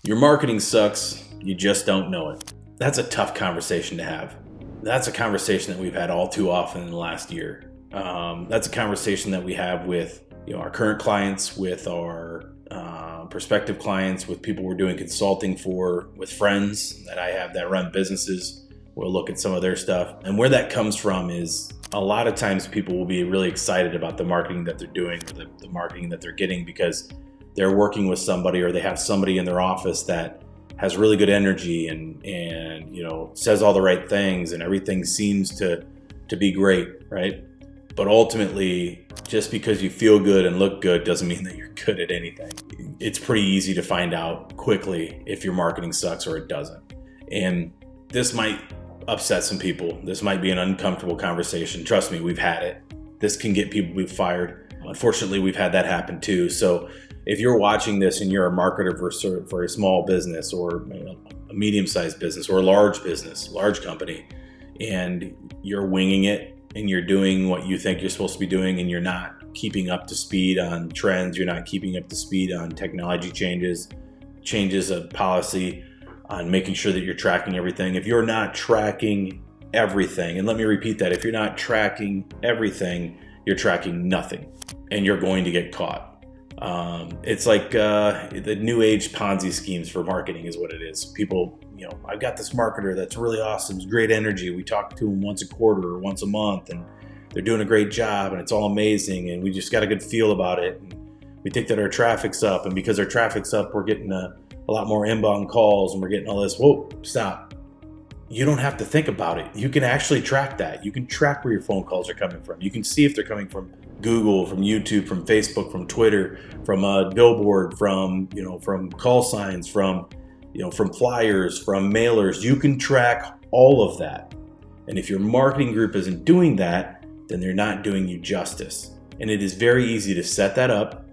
Your marketing sucks, you just don't know it. That's a tough conversation to have. That's a conversation that we've had all too often in the last year. That's a conversation that we have with our current clients, with our prospective clients, with people we're doing consulting for, with friends that I have that run businesses. We'll look at some of their stuff. And where that comes from is a lot of times people will be really excited about the marketing that they're doing or the marketing that they're getting because they're working with somebody or they have somebody in their office that has really good energy and says all the right things and everything seems to be great, right? But ultimately, just because you feel good and look good doesn't mean that you're good at anything. It's pretty easy to find out quickly if your marketing sucks or it doesn't. And this might upset some people. This might be an uncomfortable conversation. Trust me, we've had it. This can get people fired. Unfortunately, we've had that happen too. So if you're watching this and you're a marketer for a small business or a medium-sized business or a large business, large company, and you're winging it and you're doing what you think you're supposed to be doing and you're not keeping up to speed on trends, you're not keeping up to speed on technology changes of policy, on making sure that you're tracking everything. If you're not tracking everything, and let me repeat that, if you're not tracking everything, you're tracking nothing and you're going to get caught. It's like the new age Ponzi schemes for marketing is what it is. People, I've got this marketer that's really awesome, it's great energy. We talk to them once a quarter or once a month and they're doing a great job and it's all amazing and we just got a good feel about it. And we think that our traffic's up, and because our traffic's up, we're getting a lot more inbound calls and we're getting all this. Whoa, stop. You don't have to think about it. You can actually track that. You can track where your phone calls are coming from. You can see if they're coming from Google, from YouTube, from Facebook, from Twitter, from a billboard, from call signs, from flyers, from mailers. You can track all of that. And if your marketing group isn't doing that, then they're not doing you justice. And it is very easy to set that up,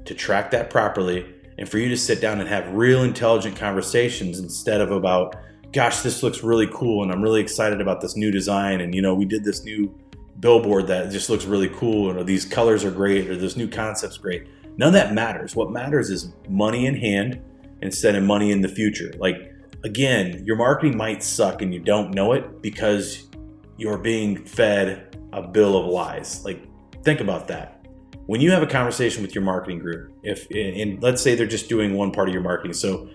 to track that properly, and for you to sit down and have real intelligent conversations instead of about, gosh, this looks really cool and I'm really excited about this new design and we did this new billboard that just looks really cool, or these colors are great, or this new concept's great. None of that matters. What matters is money in hand instead of money in the future. Like, again, your marketing might suck and you don't know it because you're being fed a bill of lies. Like, think about that. When you have a conversation with your marketing group, and let's say they're just doing one part of your marketing. So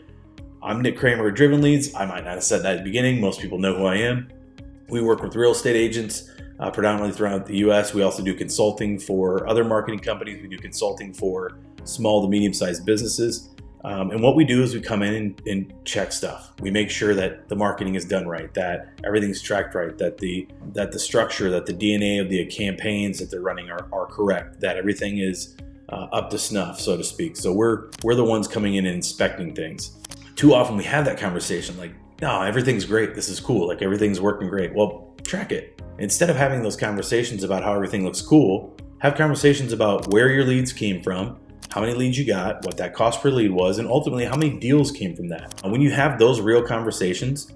I'm Nick Kramer at Driven Leads. I might not have said that at the beginning. Most people know who I am. We work with real estate agents predominantly throughout the U.S. We also do consulting for other marketing companies. We do consulting for small to medium-sized businesses. And what we do is we come in and check stuff. We make sure that the marketing is done right, that everything's tracked right, that the structure, that the DNA of the campaigns that they're running are correct, that everything is up to snuff, so to speak. So we're the ones coming in and inspecting things. Too often we have that conversation like, no, everything's great. This is cool. Like, everything's working great. Well, track it. Instead of having those conversations about how everything looks cool, have conversations about where your leads came from, how many leads you got, what that cost per lead was, and ultimately how many deals came from that. And when you have those real conversations,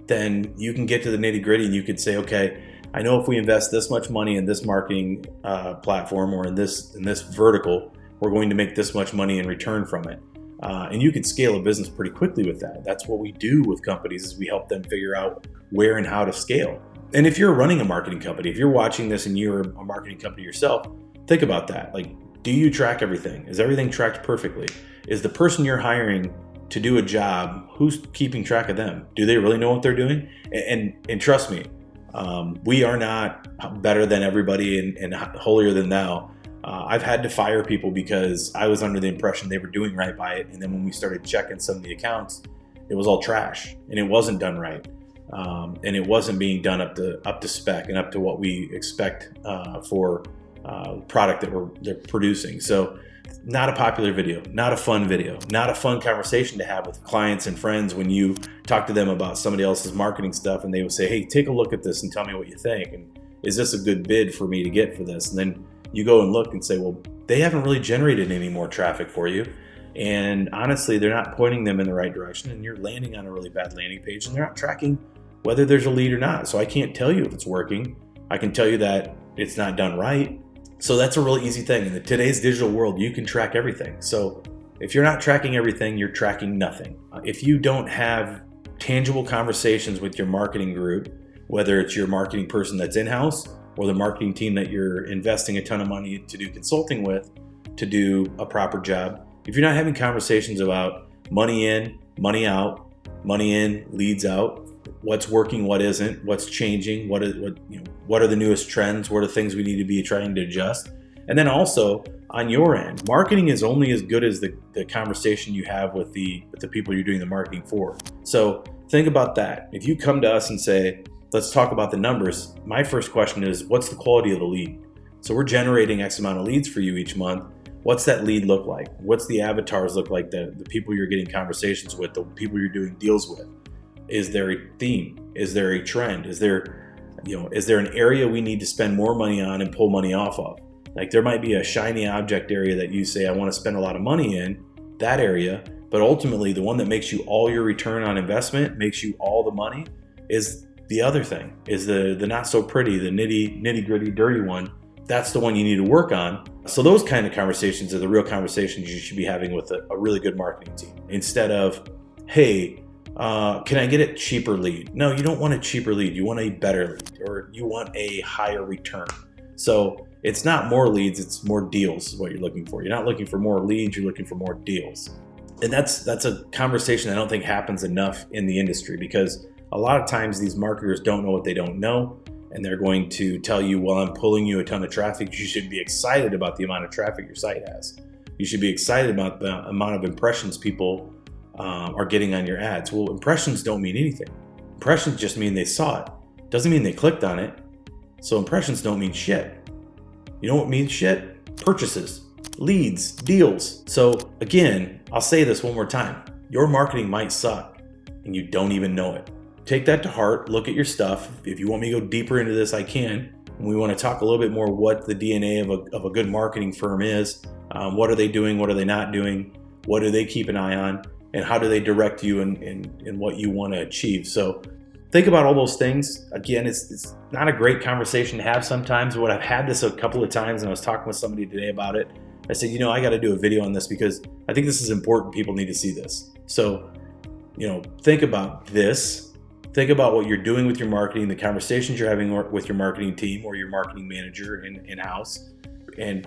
then you can get to the nitty gritty and you could say, okay, I know if we invest this much money in this marketing platform or in this vertical, we're going to make this much money in return from it. And you can scale a business pretty quickly with that. That's what we do with companies, is we help them figure out where and how to scale. And if you're running a marketing company, if you're watching this and you're a marketing company yourself, think about that. Like, do you track everything? Is everything tracked perfectly? Is the person you're hiring to do a job, who's keeping track of them? Do they really know what they're doing? And trust me, we are not better than everybody and holier than thou. I've had to fire people because I was under the impression they were doing right by it. And then when we started checking some of the accounts, it was all trash and it wasn't done right. And it wasn't being done up to spec and up to what we expect for product that they're producing. So not a popular video, not a fun video, not a fun conversation to have with clients and friends when you talk to them about somebody else's marketing stuff and they would say, hey, take a look at this and tell me what you think. And is this a good bid for me to get for this? And then you go and look and say, well, they haven't really generated any more traffic for you. And honestly, they're not pointing them in the right direction and you're landing on a really bad landing page and they're not tracking whether there's a lead or not. So I can't tell you if it's working. I can tell you that it's not done right. So that's a really easy thing. In today's digital world, you can track everything. So If you're not tracking everything, you're tracking nothing. If you don't have tangible conversations with your marketing group, whether it's your marketing person that's in-house or the marketing team that you're investing a ton of money to do consulting with to do a proper job, if you're not having conversations about money in, money out, money in, leads out, what's working, what isn't, what's changing, what are the newest trends, what are the things we need to be trying to adjust. And then also on your end, marketing is only as good as the conversation you have with the people you're doing the marketing for. So think about that. If you come to us and say, let's talk about the numbers, my first question is, what's the quality of the lead? So we're generating X amount of leads for you each month. What's that lead look like? What's the avatars look like, the people you're getting conversations with, the people you're doing deals with? Is there a theme? Is there a trend? Is there an area we need to spend more money on and pull money off of? Like there might be a shiny object area that you say, I want to spend a lot of money in that area, but ultimately the one that makes you all your return on investment, makes you all the money, is the other thing, is the not so pretty, the nitty gritty, dirty one. That's the one you need to work on. So those kind of conversations are the real conversations you should be having with a really good marketing team. Instead of, hey, can I get a cheaper lead? No, you don't want a cheaper lead. You want a better lead, or you want a higher return. So it's not more leads, it's more deals is what you're looking for. You're not looking for more leads, you're looking for more deals. And that's a conversation I don't think happens enough in the industry, because a lot of times these marketers don't know what they don't know. And they're going to tell you, well, I'm pulling you a ton of traffic. You should be excited about the amount of traffic your site has. You should be excited about the amount of impressions people are getting on your ads. Well, impressions don't mean anything. Impressions just mean they saw it. Doesn't mean they clicked on it. So impressions don't mean shit. You know what means shit? Purchases, leads, deals. So again, I'll say this one more time. Your marketing might suck and you don't even know it. Take that to heart, look at your stuff. If you want me to go deeper into this, I can. And we want to talk a little bit more what the DNA of a good marketing firm is. What are they doing? What are they not doing? What do they keep an eye on? And how do they direct you in what you want to achieve? So think about all those things. Again, it's not a great conversation to have sometimes. But I've had this a couple of times, and I was talking with somebody today about it. I said, I got to do a video on this because I think this is important. People need to see this. So, think about this. Think about what you're doing with your marketing, the conversations you're having with your marketing team or your marketing manager in-house, and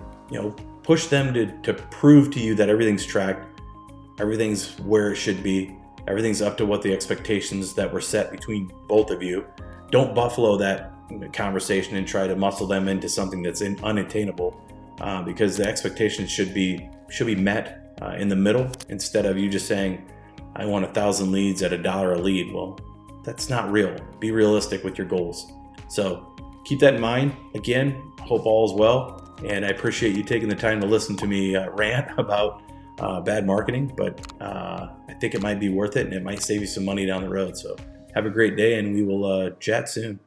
push them to prove to you that everything's tracked, everything's where it should be, everything's up to what the expectations that were set between both of you. Don't buffalo that conversation and try to muscle them into something that's unattainable, because the expectations should be met in the middle, instead of you just saying, I want 1,000 leads at $1 a lead. Well, that's not real. Be realistic with your goals. So keep that in mind. Again, hope all is well. And I appreciate you taking the time to listen to me rant about bad marketing, but I think it might be worth it and it might save you some money down the road. So have a great day and we will chat soon.